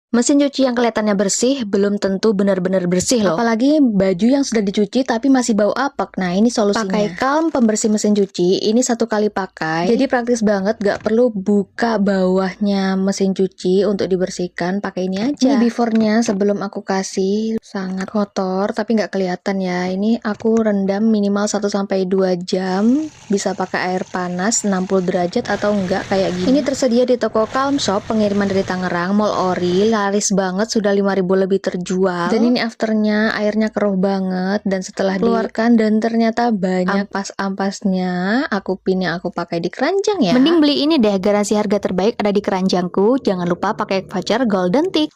Mesin cuci yang kelihatannya bersih belum tentu benar-benar bersih loh. Apalagi baju yang sudah dicuci tapi masih bau apek. Nah, ini solusinya. Pakai Calm pembersih mesin cuci. Ini 1 kali pakai. Jadi praktis banget, gak perlu buka bawahnya mesin cuci untuk dibersihkan. Pakai ini aja. Ini before-nya sebelum aku kasih, sangat kotor tapi gak kelihatan ya. Ini aku rendam minimal 1-2 jam. Bisa pakai air panas 60 derajat atau enggak kayak gini. Ini tersedia di toko Calm Shop, pengiriman dari Tangerang, Mall Ori. Laris banget, sudah 5.000 lebih terjual. Dan ini afternya airnya keruh banget, dan setelah dikeluarkan dan ternyata banyak ampas-ampasnya, aku pin yang aku pakai di keranjang ya. Mending beli ini deh, garansi harga terbaik ada di keranjangku. Jangan lupa pakai voucher Golden Tick.